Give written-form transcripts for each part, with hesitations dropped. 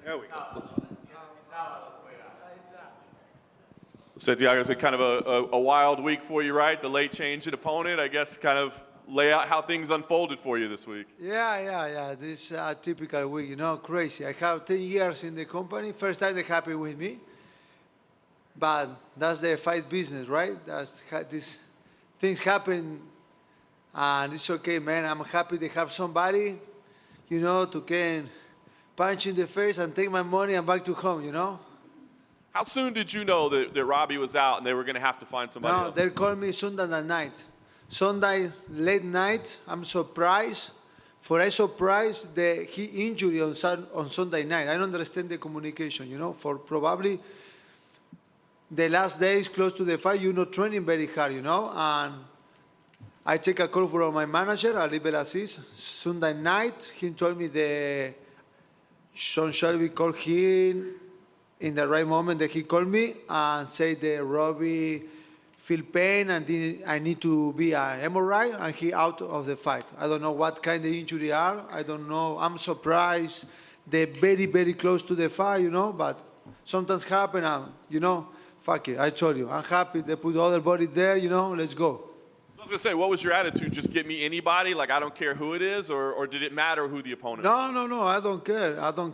There we go. Santiago, it's been kind of a wild week for you, right? The late change in opponent, I guess, kind of lay out how things unfolded for you this week. Yeah. This is a typical week, crazy. I have 10 years in the company. First time they're happy with me. But that's the fight business, right? These things happen, and it's okay, man. I'm happy to have somebody, to can punch in the face and take my money and back to home, How soon did you know that Robbie was out and they were going to have to find somebody else? They called me Sunday night. Sunday late night, I'm surprised. I surprised that he injured on Sunday night. I don't understand the communication, for probably the last days close to the fight, training very hard, and I take a call from my manager, Ali Belaziz. Sunday night, he told me that Sean Shelby called him in the right moment that he called me and said that Robbie feel pain and I need to be an MRI and he out of the fight. I don't know what kind of injury are. I don't know. I'm surprised. They're very, very close to the fight, but sometimes happen and, fuck it. I told you. I'm happy. They put other body there, let's go. I was going to say, what was your attitude? Just get me anybody? Like, I don't care who it is? Or did it matter who the opponent is? No. I don't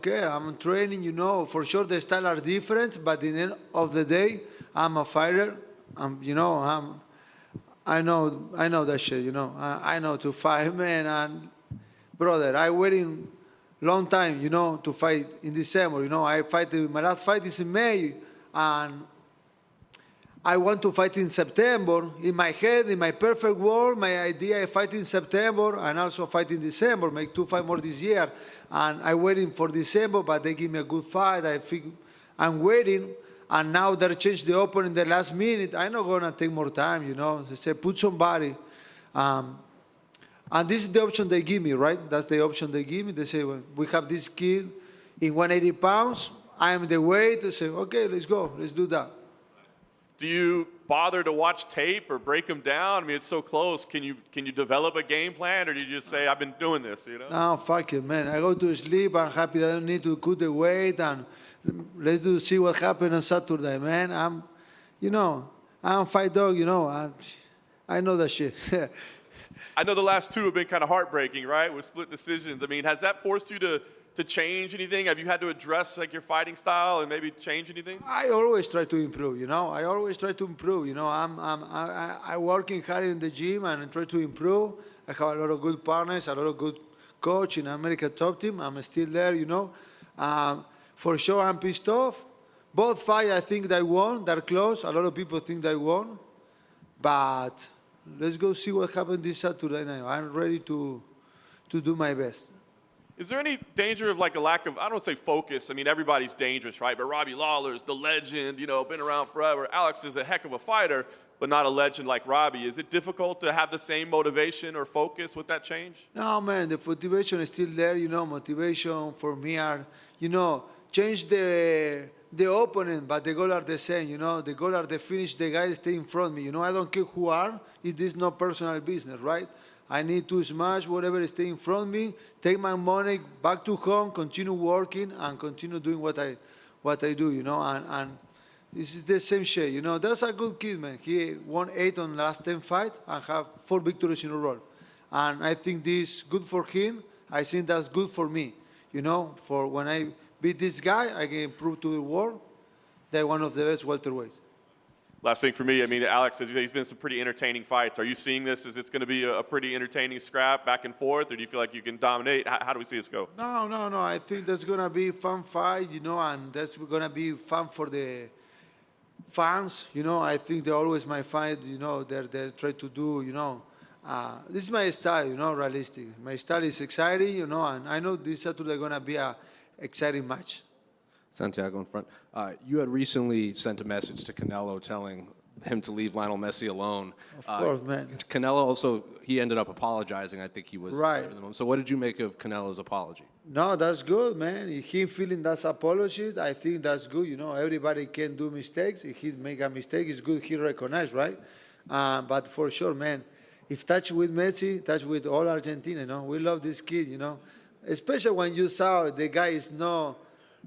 care. I'm training, For sure the style are different, but in the end of the day, I'm a fighter. I know that shit, I know to fight, man. And, brother, I waiting long time, to fight in December. My last fight is in May. And I want to fight in September. In my head, in my perfect world, my idea is fight in September and also fight in December, make 2 fights more this year. And I'm waiting for December, but they give me a good fight. I think I'm waiting. And now they changed the opponent in the last minute. I'm not going to take more time, They say, put somebody. And this is the option they give me, right? That's the option they give me. They say, well, we have this kid in 180 pounds. I am the weight. They say, okay, let's go. Let's do that. Do you bother to watch tape or break them down? I mean, it's so close. Can you develop a game plan, or do you just say, I've been doing this, No, fuck it, man. I go to sleep. I'm happy that I don't need to cut the weight, and let's see what happens on Saturday, man. I'm a fight dog, I know that shit. I know the last 2 have been kind of heartbreaking, right, with split decisions. I mean, has that forced you to change anything? Have you had to address your fighting style and maybe change anything? I always try to improve, I always try to improve, I'm working hard in the gym and I try to improve. I have a lot of good partners, a lot of good coach in America top team. I'm still there, For sure, I'm pissed off. Both fights, I think they won. They're close. A lot of people think they won. But let's go see what happens this Saturday night. I'm ready to do my best. Is there any danger of a lack of, I don't say focus. I mean, everybody's dangerous, right? But Robbie Lawler's the legend, been around forever. Alex is a heck of a fighter, but not a legend like Robbie. Is it difficult to have the same motivation or focus with that change? No, man, the motivation is still there. Motivation for me are, change the opponent, but the goal are the same. The goal are to finish the guy stay in front of me. I don't care who are. It is no personal business, right? I need to smash whatever is in front of me, take my money back to home, continue working, and continue doing what I do, And this is the same shit, That's a good kid, man. He won 8 on the last 10 fights and have 4 victories in a row. And I think this is good for him. I think that's good for me, For when I beat this guy, I can prove to the world that one of the best welterweights. Last thing for me, I mean, Alex, as you say, he's been some pretty entertaining fights. Are you seeing this as it's going to be a pretty entertaining scrap back and forth, or do you feel like you can dominate? How do we see this go? No. I think that's going to be a fun fight, and that's going to be fun for the fans. I think they're always my fight, they try to do, this is my style, realistic. My style is exciting, and I know this Saturday going to be a exciting match. Santiago in front. You had recently sent a message to Canelo telling him to leave Lionel Messi alone. Of course, man. Canelo also, he ended up apologizing. I think he was right. So what did you make of Canelo's apology? No, that's good, man. If he feeling that apology, I think that's good. Everybody can do mistakes. If he make a mistake, it's good he recognize, right? But for sure, man, if touch with Messi, touch with all Argentina, we love this kid, Especially when you saw the guy is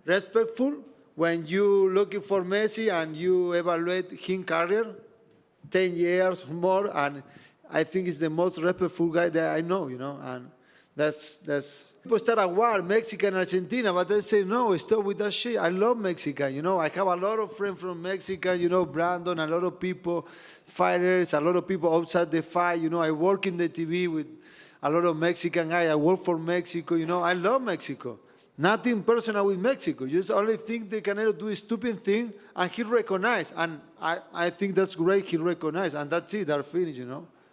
respectful when you looking for Messi and you evaluate his career, 10 years more, and I think he's the most respectful guy that I know, and that's people start a war, Mexican and Argentina, but they say, no, stop with that shit. I love Mexican, I have a lot of friends from Mexican, Brandon, a lot of people, fighters, a lot of people outside the fight, I work in the TV with a lot of Mexican guys. I work for Mexico, I love Mexico. Nothing personal with Mexico. Just only think they Canelo do a stupid thing and he recognized. And I think that's great, he recognized. And that's it, they're finished,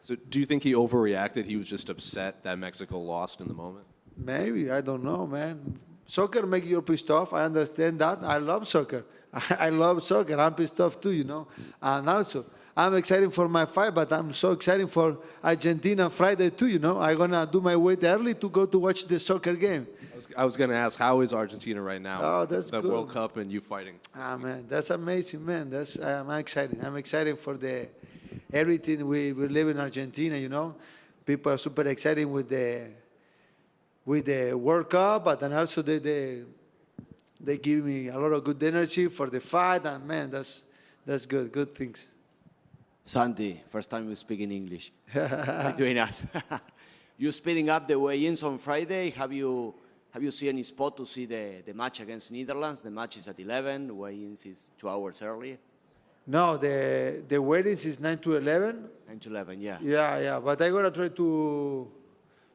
So do you think he overreacted? He was just upset that Mexico lost in the moment? Maybe, I don't know, man. Soccer makes you pissed off. I understand that. I love soccer. I love soccer. I'm pissed off too, And also, I'm excited for my fight, but I'm so excited for Argentina Friday too, I'm going to do my weight early to go to watch the soccer game. I was going to ask, how is Argentina right now? Oh, that's the good. World Cup and you fighting. Ah, man, that's amazing, man. I'm excited. I'm excited for everything we live in Argentina, People are super excited with the World Cup, but then also they give me a lot of good energy for the fight, and man, that's good things. Santi, first time we speak in English. Between us. You're speeding up the weigh-ins on Friday. Have you seen any spot to see the match against Netherlands? The match is at 11. The weigh-ins is 2 hours early. No, the weddings is 9 to 11. 9 to 11, yeah. Yeah. But I'm gonna try to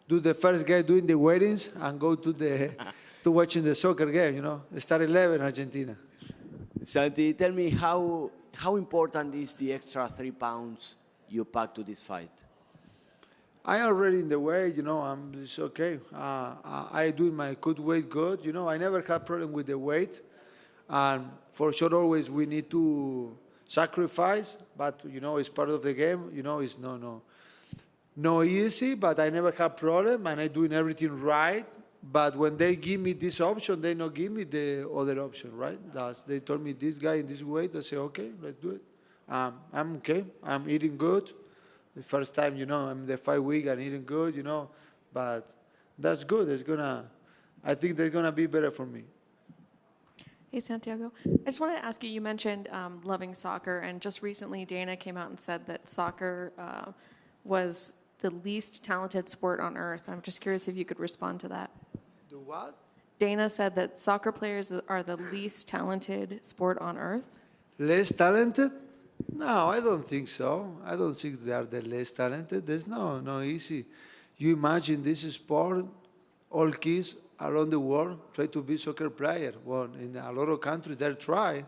do the first guy doing the weddings and go to to watching the soccer game. Start 11 Argentina. Santi, tell me how important is the extra 3 pounds you pack to this fight? I already in the weight, it's okay. I do my good weight good. I never had problem with the weight. And for sure, always we need to sacrifice, but, it's part of the game. It's no easy, but I never have problem, and I doing everything right. But when they give me this option, they not give me the other option, right? They told me this guy in this weight. I say, okay, let's do it. I'm okay. I'm eating good. The first time, I'm the 5 week and eating good, but that's good. I think they're gonna be better for me. Hey, Santiago. I just wanted to ask you, you mentioned loving soccer, and just recently Dana came out and said that soccer was the least talented sport on earth. I'm just curious if you could respond to that. The what? Dana said that soccer players are the least talented sport on earth. Less talented? No, I don't think so. I don't think they are the less talented. There's no easy. You imagine this sport, all kids around the world try to be soccer player. Well, in a lot of countries they try,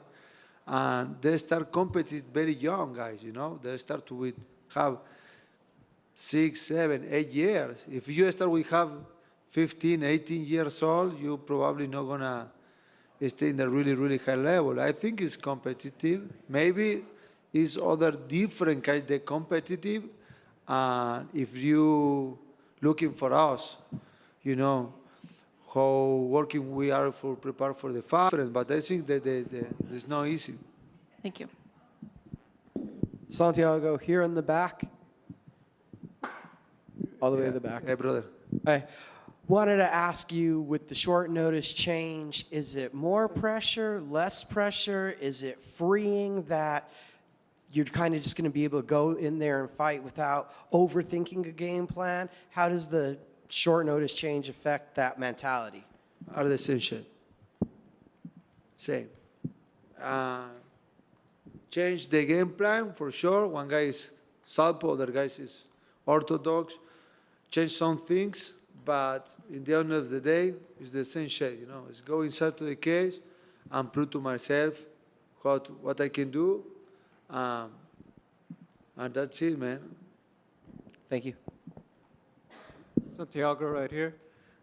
and they start competing very young, guys. They start to have 6, 7, 8 years. If you start with have 15, 18 years old, you probably not gonna stay in the really, really high level. I think it's competitive. Maybe it's other different kind of competitive. If you looking for us, how working we are for prepare for the fight. But I think that there's no easy. Thank you. Santiago, here in the back. All the way to the back. Hey, brother. I wanted to ask you, with the short notice change, is it more pressure, less pressure? Is it freeing that you're kind of just going to be able to go in there and fight without overthinking a game plan? How does the short notice change affect that mentality? Are the same shit. Same. Change the game plan for sure. One guy is southpaw, other guy is orthodox. Change some things, but in the end of the day, it's the same shit. It's go inside to the cage and prove to myself what I can do, and that's it, man. Thank you. Santiago right here.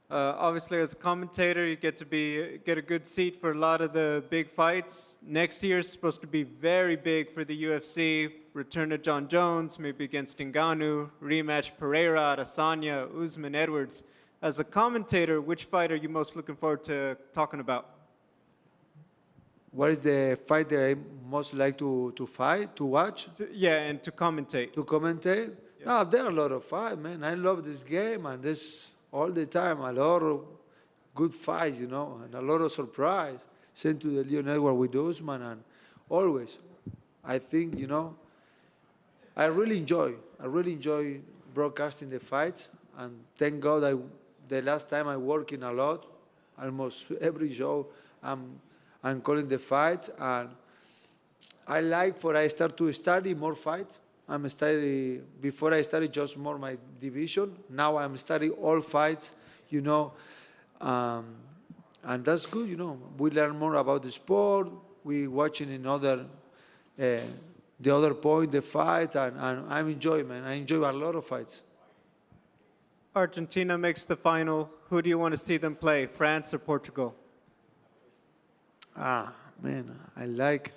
Obviously, as a commentator, you get a good seat for a lot of the big fights. Next year is supposed to be very big for the UFC. Return of John Jones, maybe against Ngannou, rematch Pereira, Adesanya, Usman, Edwards. As a commentator, which fight are you most looking forward to talking about? What is the fight that I most like to watch? Yeah, and to commentate. To commentate? No, there are a lot of fights, man. I love this game, and this all the time. A lot of good fights, you know, and a lot of surprise. Sent to the Leon Edwards with Usman, and always, I think, you know, I really enjoy broadcasting the fights, and thank God the last time I working a lot, almost every show I'm calling the fights, and I like for I start to study more fights. Before I studied just more my division. Now I'm studying all fights, you know, and that's good, you know. We learn more about the sport. We watching the other point, the fights, and I'm enjoying, man. I enjoy a lot of fights. Argentina makes the final. Who do you want to see them play, France or Portugal? Man, I like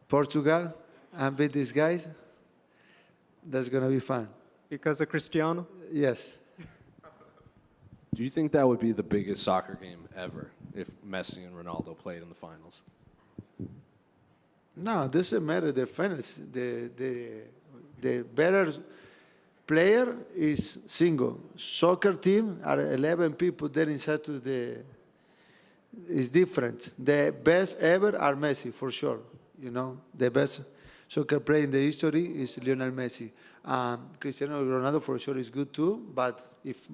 Portugal. I beat these guys. That's going to be fun. Because of Cristiano? Yes. Do you think that would be the biggest soccer game ever if Messi and Ronaldo played in the finals? No, it doesn't matter. The finals, the better player is single. Soccer team are 11 people there inside to is different. The best ever are Messi, for sure. You know, the best soccer player in the history is Lionel Messi. Cristiano Ronaldo for sure is good too, but if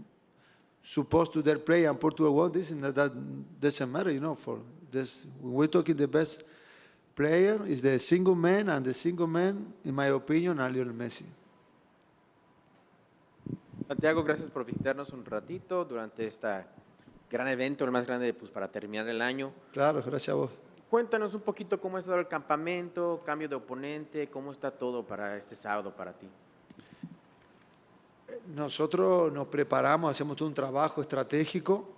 supposed to their play and Portugal won this, that doesn't matter, you know. For this, when we're talking the best player is the single man, and the single man, in my opinion, are Lionel Messi. Santiago, gracias por visitarnos un ratito durante este gran evento, el más grande pues, para terminar el año. Claro, gracias a vos. Cuéntanos un poquito cómo ha estado el campamento, cambio de oponente, cómo está todo para este sábado para ti. Nosotros nos preparamos, hacemos todo un trabajo estratégico.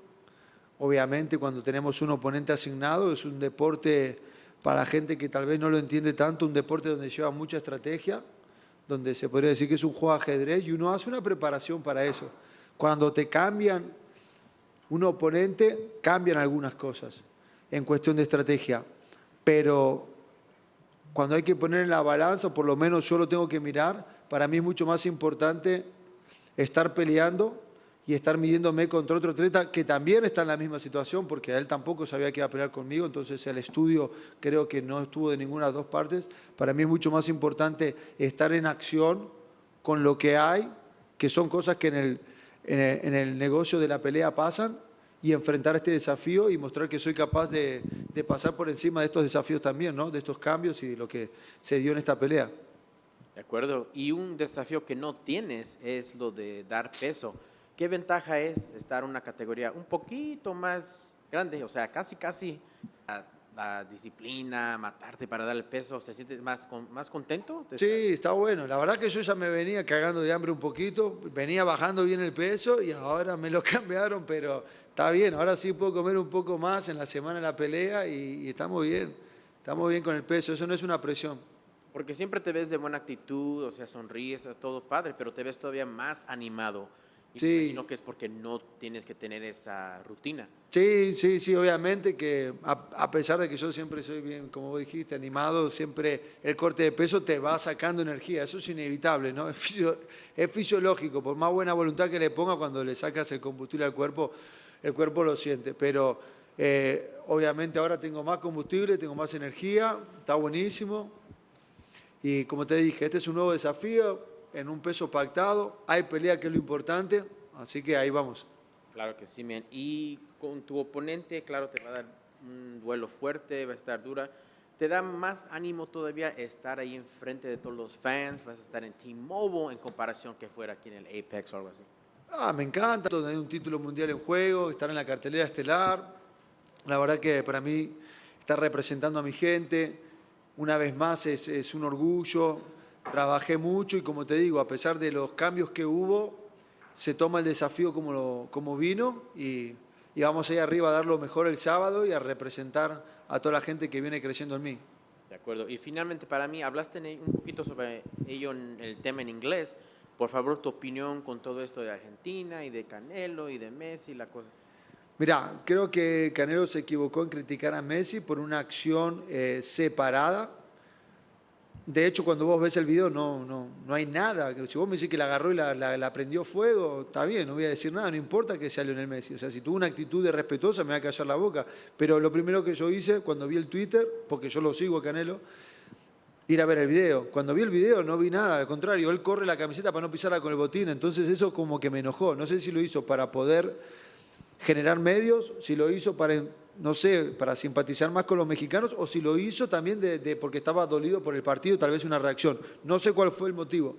Obviamente, cuando tenemos un oponente asignado, es un deporte para gente que tal vez no lo entiende tanto, un deporte donde lleva mucha estrategia, donde se podría decir que es un juego de ajedrez, y uno hace una preparación para eso. Cuando te cambian un oponente, cambian algunas cosas en cuestión de estrategia, pero cuando hay que poner en la balanza, por lo menos yo lo tengo que mirar, para mí es mucho más importante estar peleando y estar midiéndome contra otro atleta que también está en la misma situación, porque él tampoco sabía que iba a pelear conmigo, entonces el estudio creo que no estuvo de ninguna de las dos partes. Para mí es mucho más importante estar en acción con lo que hay, que son cosas que en el negocio de la pelea pasan, y enfrentar este desafío y mostrar que soy capaz de pasar por encima de estos desafíos también, ¿no? De estos cambios y de lo que se dio en esta pelea. De acuerdo. Y un desafío que no tienes es lo de dar peso. ¿Qué ventaja es estar en una categoría un poquito más grande? O sea, casi la disciplina, matarte para dar el peso. ¿Se siente más contento? Sí, está bueno. La verdad que yo ya me venía cagando de hambre un poquito, venía bajando bien el peso y ahora me lo cambiaron, pero está bien. Ahora sí puedo comer un poco más en la semana de la pelea y estamos bien con el peso. Eso no es una presión. Porque siempre te ves de buena actitud, o sea, sonríes, todo padre, pero te ves todavía más animado. Y me imagino que es porque no tienes que tener esa rutina. Sí, obviamente que a pesar de que yo siempre soy bien, como vos dijiste, animado, siempre el corte de peso te va sacando energía, eso es inevitable, ¿no? Es fisiológico, por más buena voluntad que le ponga, cuando le sacas el combustible al cuerpo, el cuerpo lo siente, pero obviamente ahora tengo más combustible, tengo más energía, está buenísimo, y como te dije, este es un nuevo desafío, en un peso pactado, hay pelea que es lo importante, así que ahí vamos. Claro que sí, man. Y con tu oponente, claro, te va a dar un duelo fuerte, va a estar dura. ¿Te da más ánimo todavía estar ahí enfrente de todos los fans? ¿Vas a estar en T-Mobile en comparación que fuera aquí en el Apex o algo así? Me encanta tener un título mundial en juego, estar en la cartelera estelar. La verdad que para mí estar representando a mi gente, una vez más es un orgullo. Trabajé mucho y, como te digo, a pesar de los cambios que hubo, se toma el desafío como vino y vamos ahí arriba a dar lo mejor el sábado y a representar a toda la gente que viene creciendo en mí. De acuerdo. Y finalmente, para mí, hablaste un poquito sobre ello en el tema en inglés. Por favor, tu opinión con todo esto de Argentina y de Canelo y de Messi, la cosa. Mira, creo que Canelo se equivocó en criticar a Messi por una acción separada. de hecho, cuando vos ves el video no hay nada. Si vos me decís que la agarró y la prendió fuego, está bien, no voy a decir nada, no importa que sea Lionel Messi. O sea, si tuvo una actitud de respetuosa me va a callar la boca. Pero lo primero que yo hice cuando vi el Twitter, porque yo lo sigo a Canelo, ir a ver el video. Cuando vi el video no vi nada, al contrario, él corre la camiseta para no pisarla con el botín, entonces eso como que me enojó. No sé si lo hizo para poder generar medios, si lo hizo para, no sé, para simpatizar más con los mexicanos o si lo hizo también porque estaba dolido por el partido, tal vez una reacción. No sé cuál fue el motivo,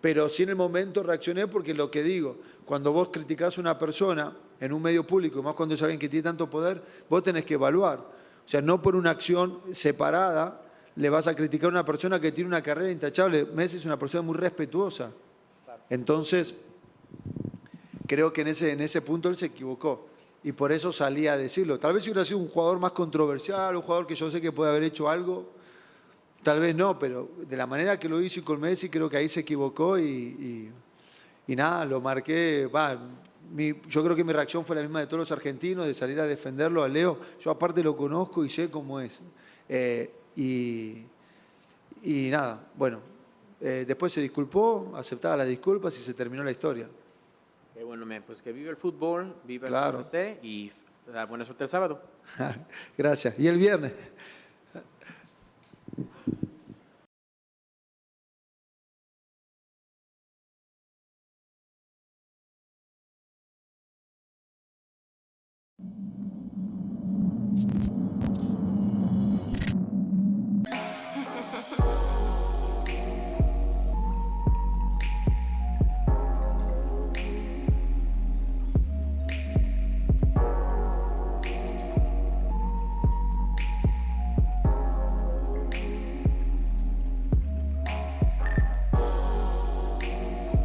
pero sí en el momento reaccioné porque lo que digo, cuando vos criticás a una persona en un medio público, más cuando es alguien que tiene tanto poder, vos tenés que evaluar. O sea, no por una acción separada le vas a criticar a una persona que tiene una carrera intachable. Messi es una persona muy respetuosa. Entonces, creo que en ese punto él se equivocó y por eso salía a decirlo. Tal vez si hubiera sido un jugador más controversial, un jugador que yo sé que puede haber hecho algo, tal vez no, pero de la manera que lo hizo y con Messi creo que ahí se equivocó y nada, lo marqué. Yo creo que mi reacción fue la misma de todos los argentinos, de salir a defenderlo a Leo. Yo aparte lo conozco y sé cómo es. Y nada, bueno, después se disculpó, aceptaba las disculpas y se terminó la historia. Bueno, pues que vive el fútbol, vive el Claro. UFC y buena suerte el sábado. Gracias. ¿Y el viernes?